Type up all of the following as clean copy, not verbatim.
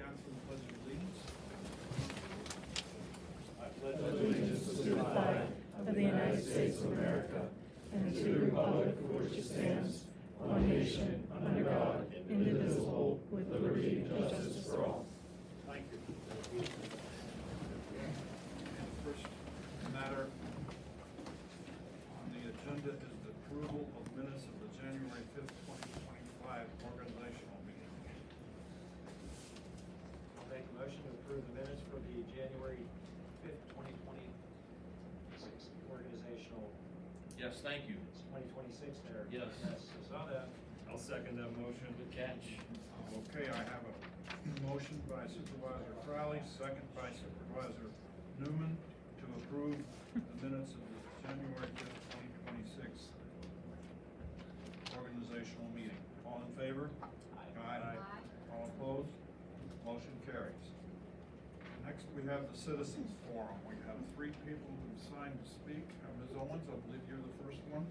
stand for the pledge of allegiance. I pledge allegiance to the flag of the United States of America and to the republic for which it stands, one nation, under God, indivisible, with liberty and justice for all. Thank you. And first matter on the agenda is the approval of minutes of the January 5th, 2025 organizational meeting. I'll make a motion to approve the minutes for the January 5th, 2026 organizational, Yes, thank you. it's 2026 there. Yes. I saw that. I'll second that motion. Good catch. Okay, I have a motion by Supervisor Crowley, second by Supervisor Newman to approve the minutes of the January 5th, 2026 organizational meeting. All in favor? Aye. All opposed? Motion carries. Next, we have the citizens forum. We have 3 people who signed to speak. Ms. Owens, I believe you're the first one.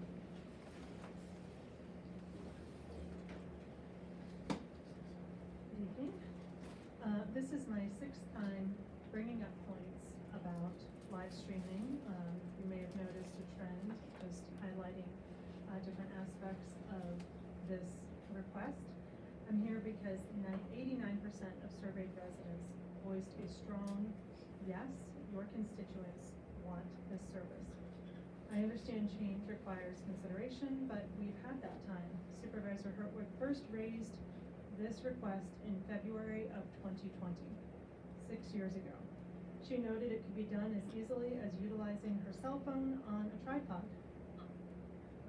Good evening. This is my 6th time bringing up points about live streaming. You may have noticed a trend, just highlighting different aspects of this request. I'm here because 89% of surveyed residents voiced a strong yes, your constituents want this service. I understand change requires consideration, but we've had that time. Supervisor Hertwig first raised this request in February of 2020, 6 years ago. She noted it could be done as easily as utilizing her cell phone on a tripod,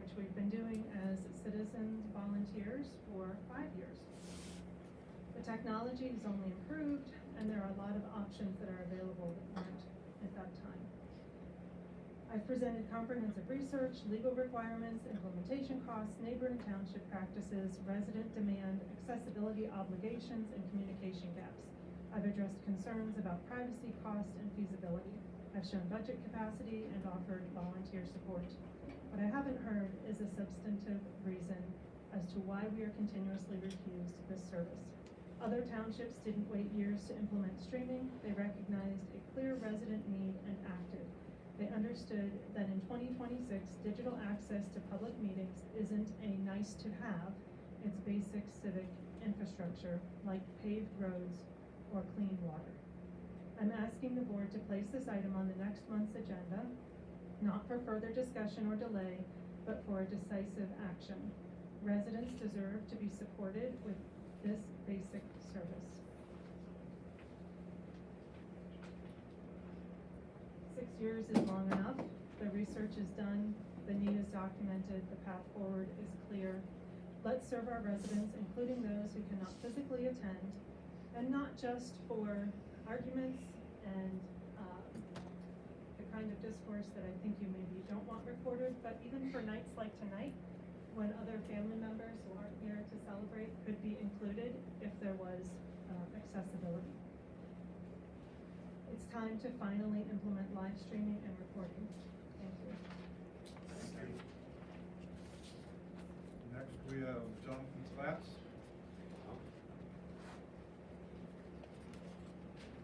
which we've been doing as citizens volunteers for 5 years. The technology has only improved, and there are a lot of options that are available that weren't at that time. I've presented comprehensive research, legal requirements, implementation costs, neighbor and township practices, resident demand, accessibility obligations, and communication gaps. I've addressed concerns about privacy, cost, and feasibility. I've shown budget capacity and offered volunteer support. What I haven't heard is a substantive reason as to why we are continuously refused this service. Other townships didn't wait years to implement streaming. They recognized a clear resident need and acted. They understood that in 2026, digital access to public meetings isn't a nice to have, it's basic civic infrastructure like paved roads or clean water. I'm asking the board to place this item on the next month's agenda, not for further discussion or delay, but for a decisive action. Residents deserve to be supported with this basic service. 6 years is long enough. The research is done, the need is documented, the path forward is clear. Let's serve our residents, including those who cannot physically attend, and not just for arguments and the kind of discourse that I think you maybe don't want recorded, but even for nights like tonight, when other family members who aren't here to celebrate could be included if there was accessibility. It's time to finally implement live streaming and recording. Thank you. Thank you. Next, we have Jonathan Platts.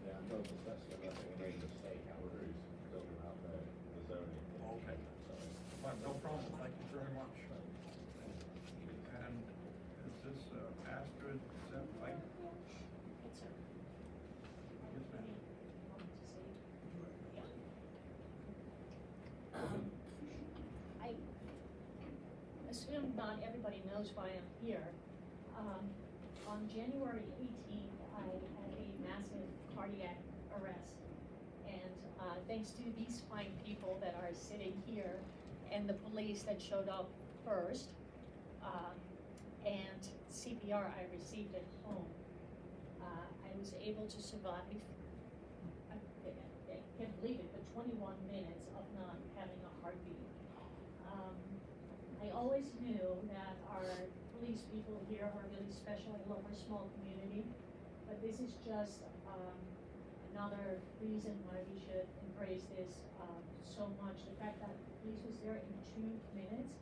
Yeah, no discussion, nothing, I need to say how we're talking about the zoning. Okay. Fine, no problem, thank you very much. And is this Astrid, is that right? Yes, sir. Yes, ma'am. I assume not everybody knows why I'm here. On January 18th, I had a massive cardiac arrest. And thanks to these fine people that are sitting here and the police that showed up first, and CPR I received at home, I was able to survive. I can't believe it, but 21 minutes of not having a heartbeat. I always knew that our police people here are really special. I love our small community, but this is just another reason why we should embrace this so much. The fact that the police was there in 2 minutes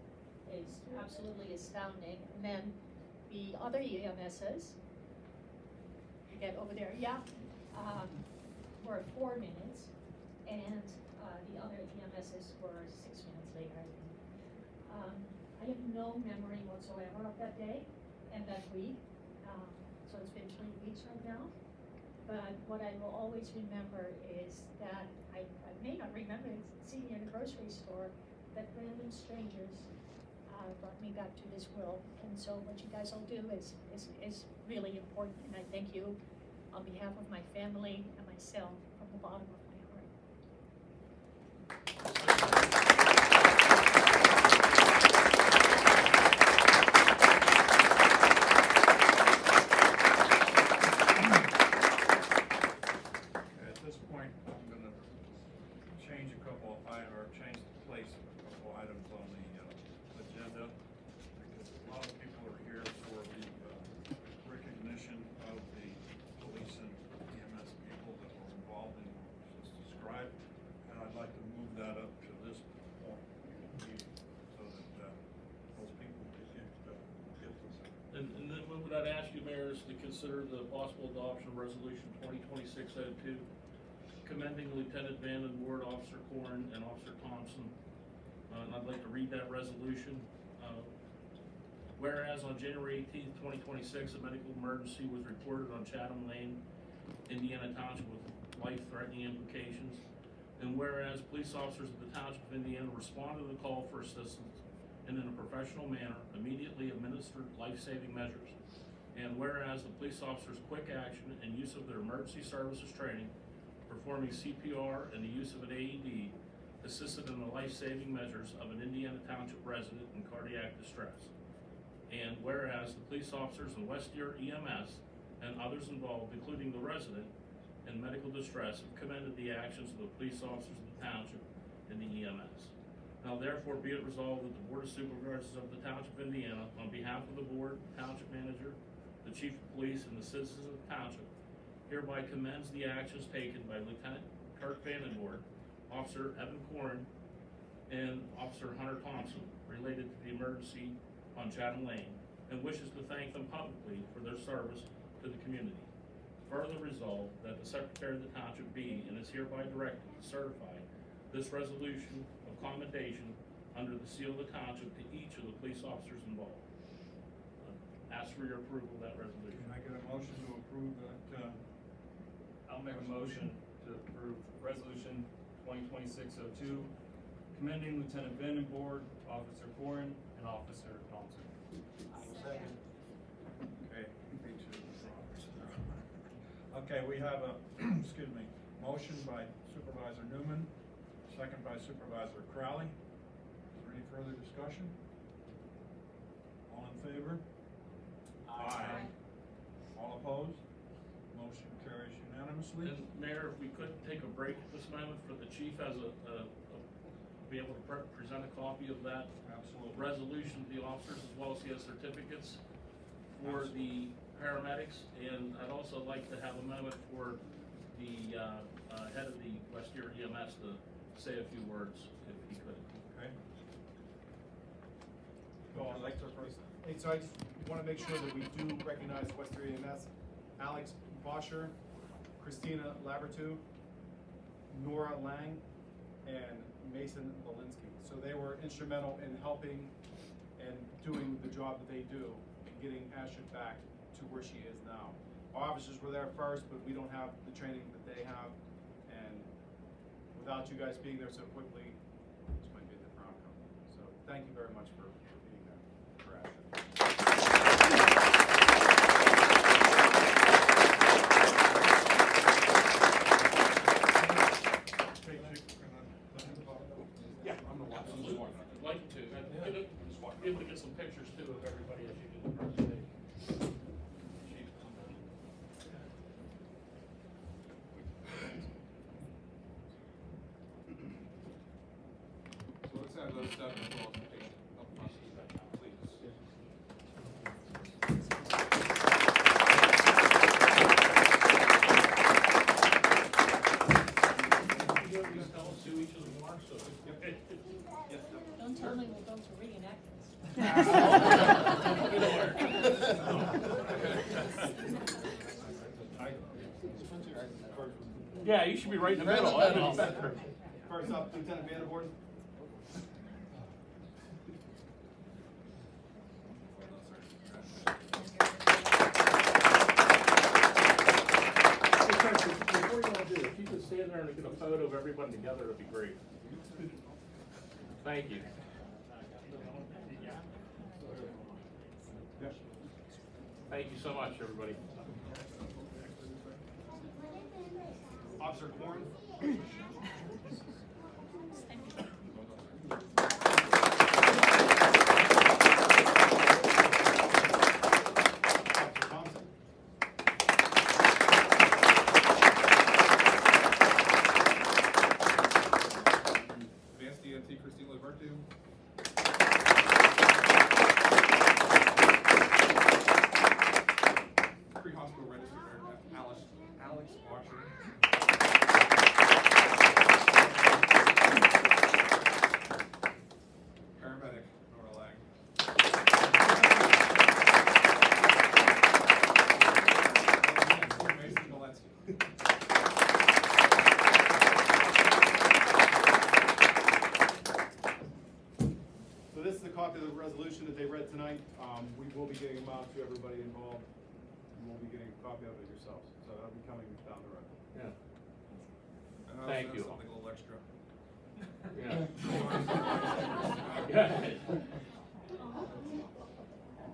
is absolutely astounding. And then the other EMSs, get over there, yeah. We're at 4 minutes, and, the other EMSs were 6 minutes later, I think. I have no memory whatsoever of that day and that week, so it's been 3 weeks right now. But what I will always remember is that I may not remember seeing in a grocery store that random strangers brought me back to this world. And so what you guys all do is really important, and I thank you on behalf of my family and myself from the bottom of my heart. At this point, I'm gonna change a couple of items, or change the place of a couple of items on the agenda, because a lot of people are here for the recognition of the police and EMS people that were involved in what was just described, and I'd like to move that up to this point in the meeting, so that those people can get this. And then what I'd ask you, Mayor, is to consider the possible adoption of Resolution 2026-02, commending Lieutenant Van Ward, Officer Corrin, and Officer Thompson. And I'd like to read that resolution. Whereas on January 18th, 2026, a medical emergency was reported on Chatham Lane, Indiana Township with life-threatening implications. And whereas police officers of the Township of Indiana responded to the call for assistance and in a professional manner immediately administered life-saving measures. And whereas the police officers' quick action and use of their emergency services training, performing CPR and the use of an AED, assisted in the life-saving measures of an Indiana Township resident in cardiac distress. And whereas the police officers in West Deer EMS and others involved, including the resident in medical distress, have commended the actions of the police officers of the Township and the EMS. Now therefore be it resolved that the Board of Supervisors of the Township of Indiana, on behalf of the Board, Township Manager, the Chief of Police, and the citizens of the Township, hereby commends the actions taken by Lieutenant Kirk Vandenborg, Officer Evan Corrin, and Officer Hunter Thompson related to the emergency on Chatham Lane, and wishes to thank them publicly for their service to the community. Further resolved that the Secretary of the Township be and is hereby directed to certify this resolution of commendation under the seal of the Township to each of the police officers involved. Ask for your approval of that resolution. Can I get a motion to approve that? I'll make a motion to approve Resolution 2026-02, commending Lieutenant Vandenborg, Officer Corrin, and Officer Thompson. I will second. Okay, me too. Okay, we have a, excuse me, motion by Supervisor Newman, second by Supervisor Crowley. Is there any further discussion? All in favor? Aye. All opposed? Motion carries unanimously. And Mayor, if we could take a break at this moment for the chief as be able to present a copy of that Absolutely. resolution to the officers, as well as he has certificates for the paramedics. And I'd also like to have a moment for the head of the West Deer EMS to say a few words, if he could. Okay. Well, I'd like to first, hey, so I just want to make sure that we do recognize West Deer EMS, Alex Boscher, Christina Labertu, Nora Lang, and Mason Lelinski. So they were instrumental in helping and doing the job that they do and getting Asher back to where she is now. Our officers were there first, but we don't have the training that they have, and without you guys being there so quickly, this might be a different outcome. So thank you very much for being there for Asher. Yeah, I'm gonna watch this one. I'd like to, be able to get some pictures too of everybody as you do the presentation. So let's have those seven qualifications up front, please. Please tell us who each of them are, so. Don't tell me we'll go to reenactments. I Yeah, you should be right in the middle. That'd be better. First up, Lieutenant Vanderboard. Before you all do, if you could stand there and get a photo of everybody together, it'd be great. Thank you. Thank you so much, everybody. Officer Corn. Officer Thompson. Advanced EMT Christine Libertu. Pre-hospital registered nurse Alex Washer. Paramedic Nora Lang. Mason Valensky. So this is a copy of the resolution that they read tonight. We will be getting them out to everybody involved. You will be getting a copy of it yourselves, so that'll be coming down the road. Yeah. And I also Thank have you. something a little extra. Yeah.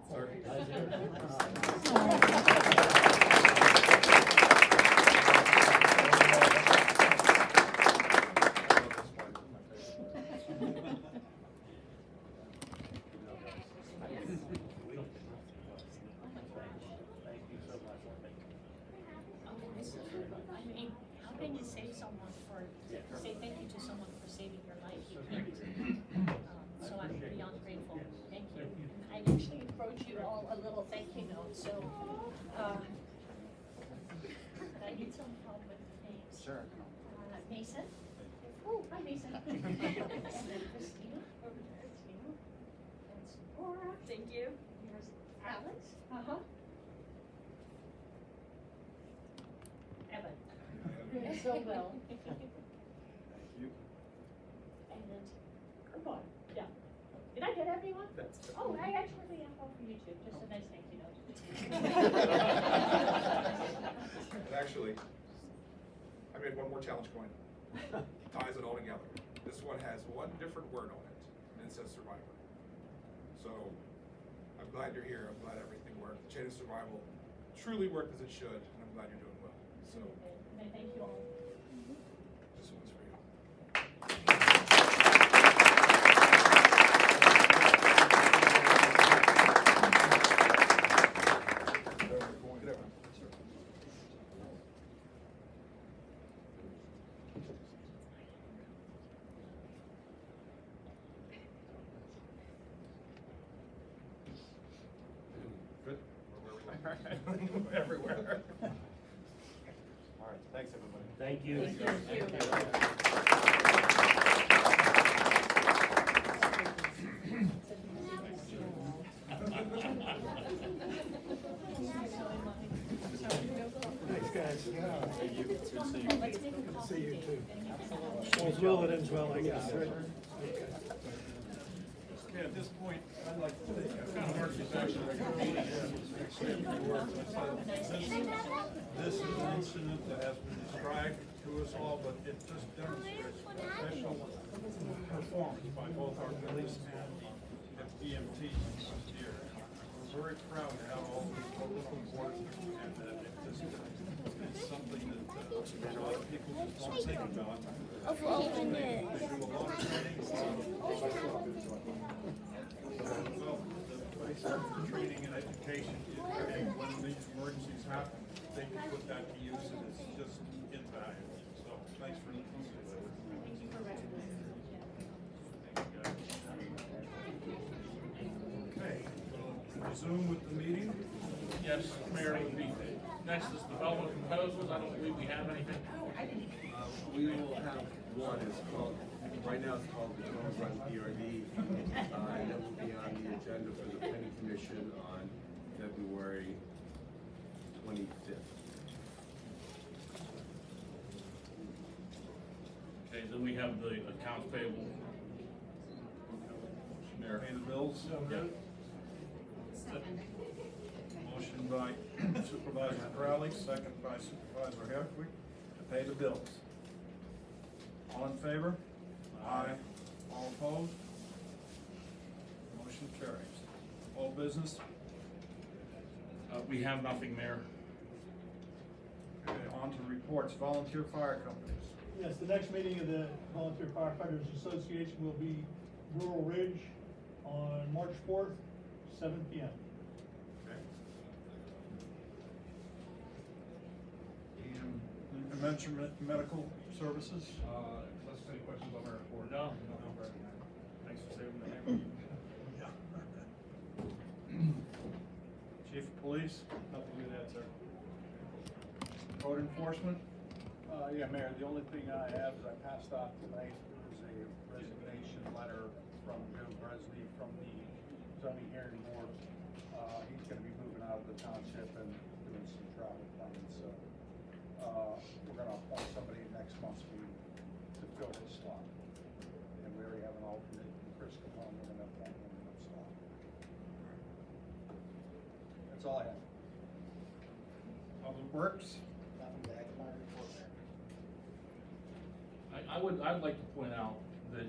Sorry. I mean, how can you save someone say thank you to someone for saving your life? You can't. So I'm beyond grateful. Thank you. I actually wrote you all a little thank you note, so, I need some help with names. Sure. Mason? Oh, hi Mason. Christina? Over there, Tina. That's Laura. Thank you. Here's Alex. Uh-huh. Evan. Doing so well. Thank you. And then, good boy, yeah. Did I get everyone? Oh, I actually have one for you too, just a nice thank you note. And actually, I made one more challenge coin. Ties it all together. This one has one different word on it, and it says survivor. So, I'm glad you're here. I'm glad everything worked. The chain of survival truly worked as it should, and I'm glad you're doing well. So, And I thank you all. this one's for you. Good? Or where we everywhere. All right, thanks, everybody. Thank you. Thanks, guys. Let's make a coffee date. All's well that ends well, I guess, right? Okay, at this point, I'd like to take a kind of mercy section. This is an incident that has been described to us all, but it just demonstrates professional performance by both our police and EMTs here. We're very proud to have all these local boards, and that it just is something that a lot of people just don't think about. They do a lot of training, well, the basic training and education, when these emergencies happen, they can put that to use, and it's just invaluable. So, thanks for listening. Thank you for recognizing me. Okay, we'll resume with the meeting. Yes, Mayor, would be, next is development proposals. I don't believe we have anything. We will have one, it's called, right now it's called the Home Run PRD. And it will be on the agenda for the planning commission on February 25th. Okay, then we have the accounts payable. Mayor. Pay the bills. Motion by Supervisor Crowley, second by Supervisor Hardwick to pay the bills. All in favor? Aye. All opposed? Motion carries. All business? We have nothing, Mayor. Okay, on to reports. Volunteer fire companies. Yes, the next meeting of the Volunteer Firefighters Association will be Rural Ridge on March 4th, 7 p.m. Okay. And mention medical services? Unless there's any questions on my report. No. Thanks for saving the name. Chief of Police, Nothing to that, sir. Code Enforcement? Yeah, Mayor, the only thing I have is I passed off tonight, there was a resignation letter from Joe Bresney from the zoning hearing board. He's gonna be moving out of the township and doing some travel plans, so, we're gonna appoint somebody next month's meeting to fill his slot. And we already have an alternate, Chris Capone, we're gonna appoint him in that slot. That's all I have. Public Works? Nothing to add to my report, Mayor. I'd like to point out that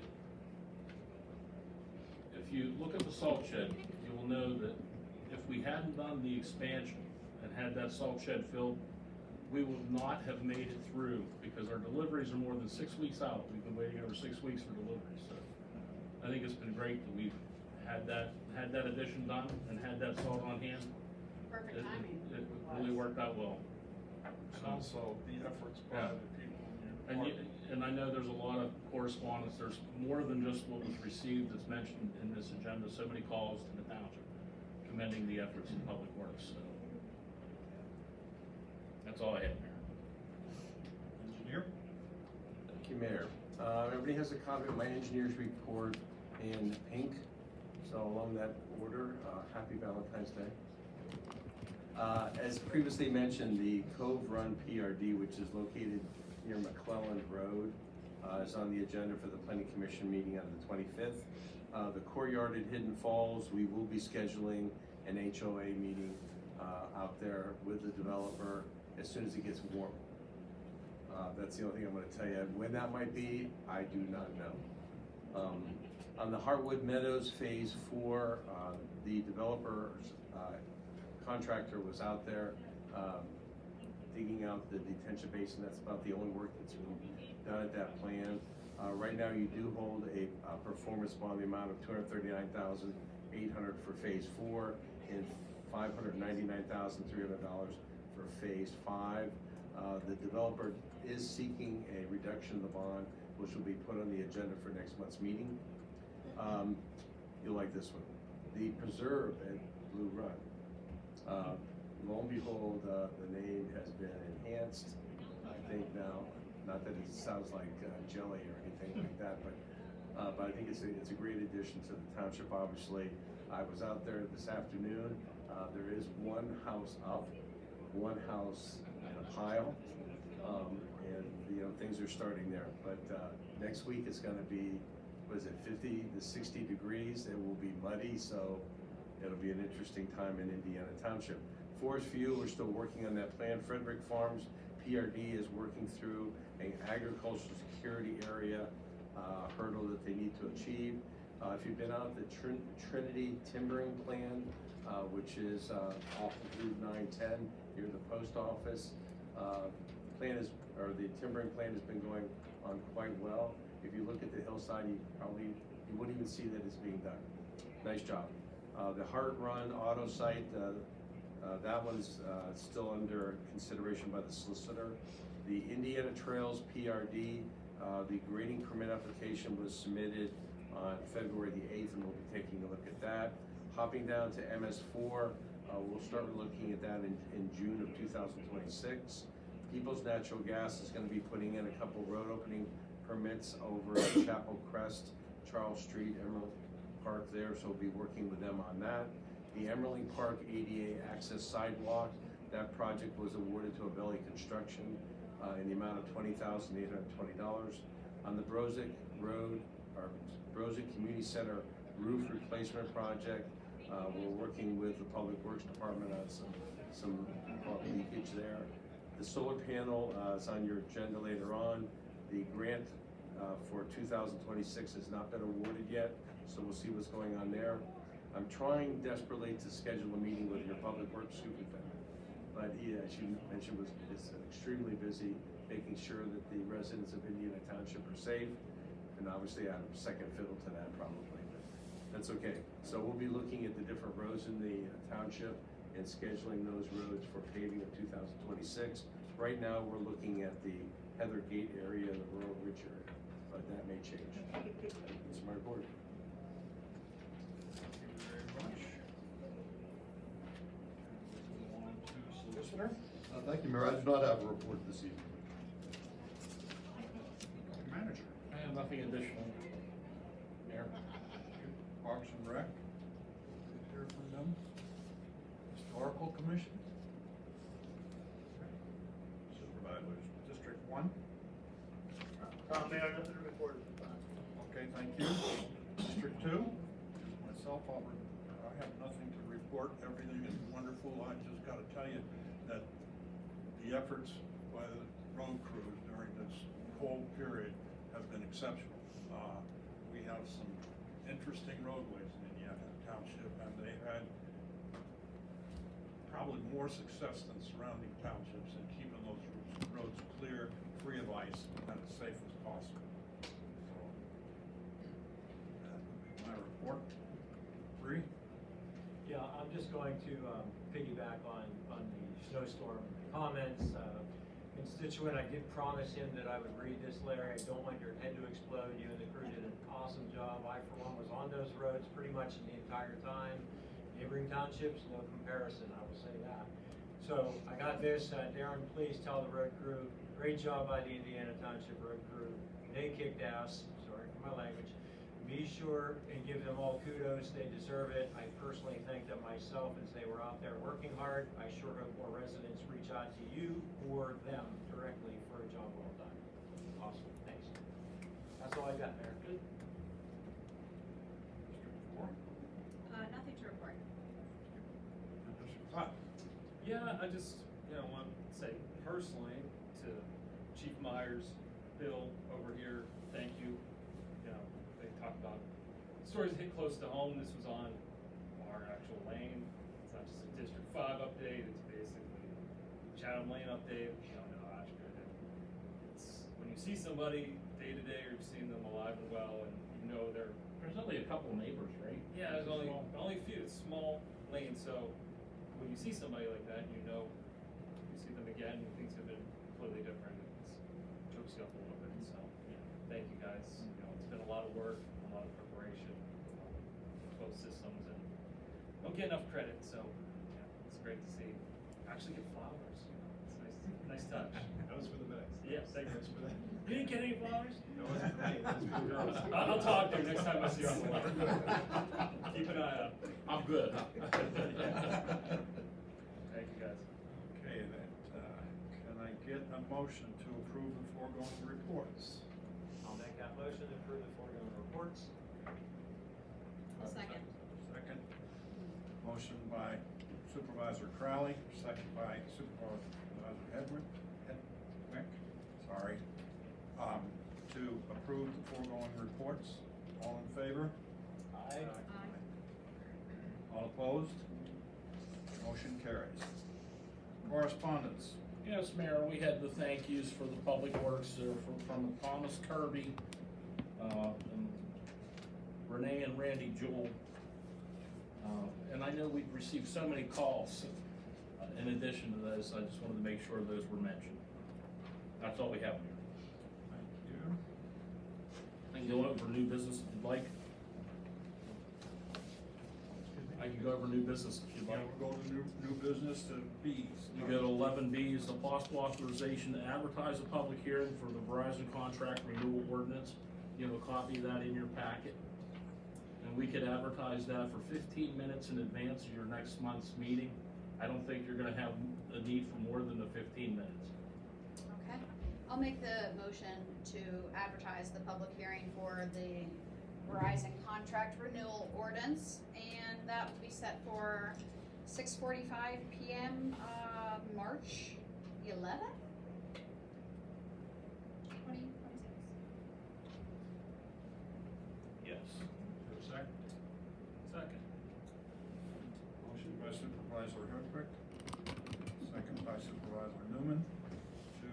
if you look at the salt shed, you will know that if we hadn't done the expansion and had that salt shed filled, we would not have made it through because our deliveries are more than 6 weeks out. We've been waiting over 6 weeks for deliveries, so I think it's been great that we've had that addition done and had that salt on hand. Perfect It timing. really worked out well. And also the efforts by Yeah. the people in your And department. and I know there's a lot of correspondence, there's more than just what was received that's mentioned in this agenda, so many calls to the township commending the efforts in Public Works, so. That's all I have, Mayor. Engineer? Thank you, Mayor. Everybody has a copy of my engineer's report in pink, so along that order, happy Valentine's Day. As previously mentioned, the Cove Run PRD, which is located near McClelland Road, is on the agenda for the Planning Commission meeting on the 25th. The courtyard at Hidden Falls, we will be scheduling an HOA meeting out there with the developer as soon as it gets warm. That's the only thing I'm gonna tell you. When that might be, I do not know. On the Heartwood Meadows Phase 4, the developer's contractor was out there digging out the detention basin. That's about the only work that's been done at that plan. Right now, you do hold a performance bond in the amount of $239,800 for Phase 4 and $599,300 for Phase 5. The developer is seeking a reduction of the bond, which will be put on the agenda for next month's meeting. You'll like this one. The preserve at Blue Run. Lo and behold, the name has been enhanced, I think now, not that it sounds like jelly or anything like that, but I think it's a great addition to the township, obviously. I was out there this afternoon, there is one house up, one house in a pile, and things are starting there, but next week it's gonna be, 50 to 60 degrees, it will be muddy, so it'll be an interesting time in Indiana Township. Forest View, we're still working on that plan. Frederick Farms, PRD is working through an agricultural security area hurdle that they need to achieve. If you've been out the Trinity Timbering Plan, which is off of Route 910 near the post office, the timbering plan has been going on quite well. If you look at the hillside, you wouldn't even see that it's being done. Nice job. The Hart Run Auto Site, that one's still under consideration by the solicitor. The Indiana Trails PRD, the grading permit application was submitted on February the 8th, and we'll be taking a look at that. Hopping down to MS4, we'll start looking at that in June of 2026. People's Natural Gas is going to be putting in a couple road opening permits over at Chapel Crest, Charles Street, Emerald Park there, so we'll be working with them on that. The Emerling Park ADA access sidewalk, that project was awarded to Abelli Construction in the amount of $20,820. on the Brozick Road, or Brozick Community Center roof replacement project. We're working with the Public Works Department on some leakage there. The solar panel is on your agenda later on. The grant for 2026 has not been awarded yet, so we'll see what's going on there. I'm trying desperately to schedule a meeting with your Public Works Superintendent, but he, as you mentioned, is extremely busy making sure that the residents of Indiana Township are safe, and obviously I'm second fiddle to that probably, but that's okay. So we'll be looking at the different roads in the township and scheduling those roads for paving of 2026. Right now, we're looking at the Heather Gate area and the Rural Ridge area, but that may change. It's my report. Thank you very much. Move on to solicitor. Thank you, Mayor. I do not have a report this evening. Manager. I have nothing additional, Mayor. Parks and Rec. Did hear from them. Historical Commission. Supervisors, District 1. Mayor, nothing to report at the time. Okay, thank you. District 2. Myself, I have nothing to report. Everything is wonderful. I just gotta tell you that the efforts by the road crews during this cold period have been exceptional. We have some interesting roadways in Indiana Township, and they've had probably more success than surrounding townships in keeping those roads clear, free of ice, and as safe as possible. So, that would be my report. Bree? Yeah, I'm just going to piggyback on the snowstorm comments. Constituent, I did promise him that I would read this, Larry. I don't want your head to explode. You and the crew did an awesome job. I, for one, was on those roads pretty much the entire time. Neighboring townships, no comparison, I will say that. So I got this, Darren, please tell the road crew, great job by the Indiana Township road crew. They kicked ass, sorry for my language. Be sure and give them all kudos, they deserve it. I personally thank them myself as they were out there working hard. I sure hope more residents reach out to you or them directly for a job well done. Awesome, thanks. That's all I got, Mayor. Good. District 4? Nothing to report. And District 5? Yeah, I just, want to say personally to Chief Myers, Bill over here, thank you. They talked about stories that hit close to home. This was on our actual lane. It's not just a District 5 update, it's basically Chatham Lane update. It's when you see somebody day to day, or you've seen them alive and well, and you know they're. There's only a couple neighbors, right? Yeah, there's only a few. It's small lane, so when you see somebody like that, you know you see them again, things have been completely different. It chokes you up a little bit. So thank you guys. It's been a lot of work, a lot of preparation, both systems, and don't get enough credit. So it's great to see. Actually get flowers. It's nice touch. That was for the minutes. Yeah, thank you. That was for that. You didn't get any flowers? That wasn't for me, that was for the girls. I'll talk to you next time I see you on the line. Keep an eye out. I'm good. Thank you, guys. Okay, then, can I get a motion to approve the foregoing reports? I'll make that motion to approve the foregoing reports. A second. Second. Motion by Supervisor Crowley, second by Supervisor Hedwick, sorry, to approve the foregoing reports. All in favor? Aye. All opposed? Motion carries. Correspondence. Yes, Mayor, we had the thank yous for the Public Works from Thomas Kirby, and Renee and Randy Jewell. And I know we've received so many calls. In addition to those, I just wanted to make sure those were mentioned. That's all we have, Mayor. Thank you. I can go over new business if you'd like. I can go over new business if you'd Yeah, like. we'll go to new business to Bs. You go to 11B is the possible authorization to advertise a public hearing for the Verizon contract renewal ordinance. You have a copy of that in your packet. And we could advertise that for 15 minutes in advance of your next month's meeting. I don't think you're gonna have a need for more than the 15 minutes. Okay. I'll make the motion to advertise the public hearing for the Verizon contract renewal ordinance, and that will be set for 6:45 PM, March 11th? 2026. Yes. Is there a second? Second. Motion by Supervisor Hardwick, second by Supervisor Newman, to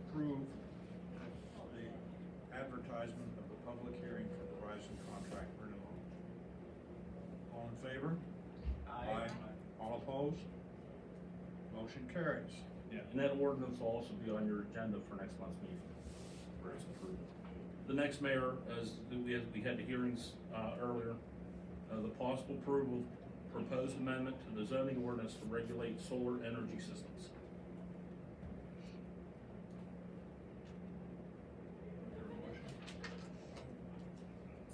approve the advertisement of the public hearing for Verizon contract renewal. All in favor? Aye. All opposed? Motion carries. Yeah, and that ordinance will also be on your agenda for next month's meeting for its approval. The next, Mayor, as we had the hearings earlier, the possible approval, proposed amendment to the zoning ordinance to regulate solar energy systems.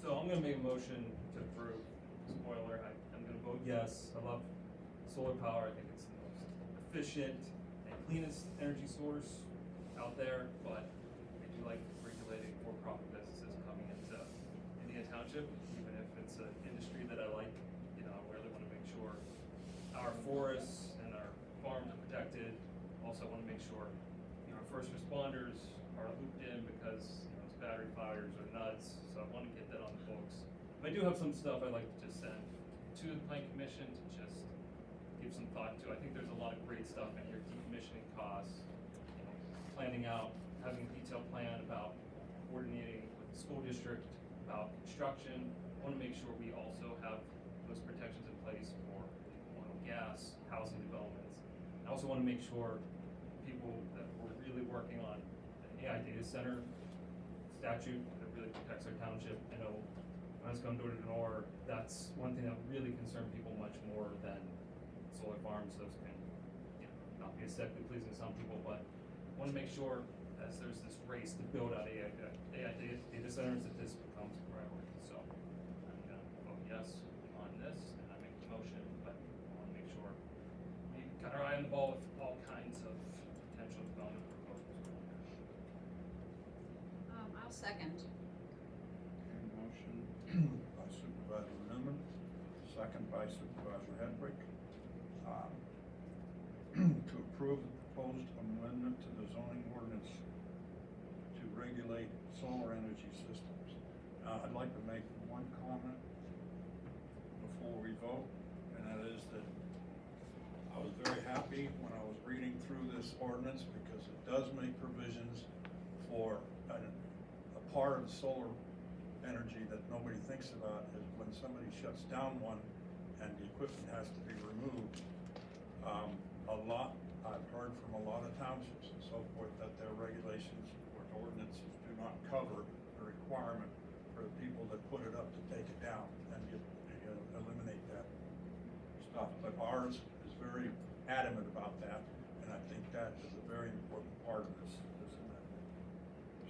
So I'm gonna make a motion to approve. Spoiler, I'm gonna vote yes. I love solar power. I think it's the most efficient and cleanest energy source out there, but I do like regulating for-profit businesses coming into Indiana Township, even if it's an industry that I like. You know, I really wanna make sure our forests and our farms are protected. Also wanna make sure, you know, our first responders are looped in because, you know, it's battery fires or nuts, so I wanna get that on the books. But I do have some stuff I'd like to just send to the planning commission to just give some thought to. I think there's a lot of great stuff in here, decommissioning costs, you know, planning out, having a detailed plan about coordinating with the school district about construction. I wanna make sure we also have those protections in place for oil and gas, housing developments. I also wanna make sure people that we're really working on an AI data center statute that really protects our township. I know when I was going door to door, that's one thing that really concerned people much more than solar farms. Those can, you know, not be aesthetically pleasing to some people, but I want to make sure as there's this race to build out AI data centers that this becomes a priority. So I'm gonna vote yes on this, and I make the motion, but I want to make sure we got our eye on the ball with all kinds of potential development proposals. I'll second. Okay, motion by Supervisor Newman, second by Supervisor Hedrick, to approve the proposed amendment to the zoning ordinance to regulate solar energy systems. I'd like to make one comment before we vote, and that is that I was very happy when I was reading through this ordinance because it does make provisions for a part of solar energy that nobody thinks about is when somebody shuts down one and the equipment has to be removed. I've heard from a lot of townships and so forth that their regulations or ordinances do not cover the requirement for the people that put it up to take it down and eliminate that stuff. But ours is very adamant about that, and I think that is a very important part of this amendment.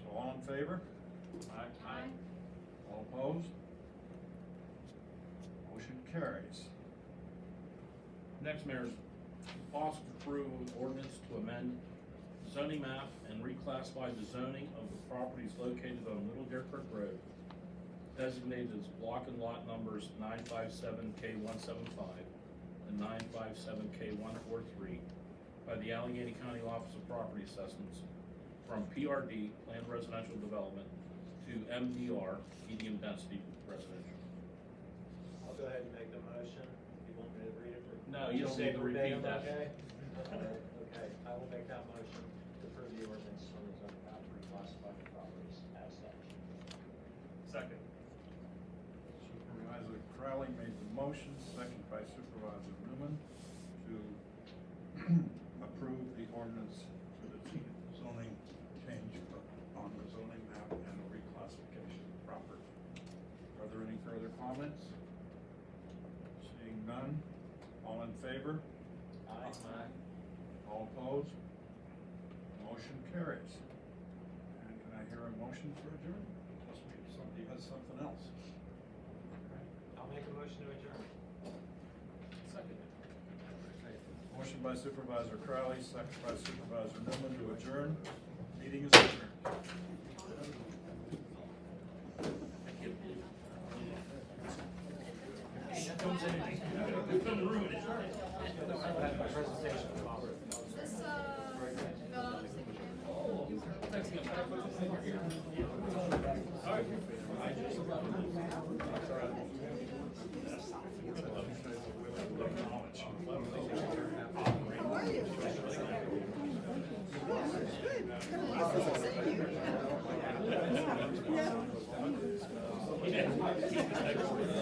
So all in favor? Aye. All opposed? Motion carries. Next, Mayor, is possible approval of ordinance to amend zoning map and reclassify the zoning of the properties located on Little Deer Creek Road, designated as block and lot numbers 957K175 and 957K143 by the Allegheny County Office of Property Assessments from PRD, Planned Residential Development, to MDR, medium density residential. I'll go ahead and make the motion. You want me to read it? No, you don't Say need to repeat verbatim, that. Okay, okay, I will make that motion to approve the ordinance on the zoning map to reclassify the properties as such. Second. Supervisor Crowley made the motion, second by Supervisor Newman, to approve the ordinance for the zoning change on the zoning map and the reclassification of property. Are there any further comments? Seeing none, all in favor? Aye. All opposed? Motion carries. And can I hear a motion for adjournment? Unless somebody has something else. I'll make a motion to adjourn. Second. Motion by Supervisor Crowley, second by Supervisor Newman to adjourn. Meeting is adjourned. Presentation. Is this, Bill, I was thinking. Good.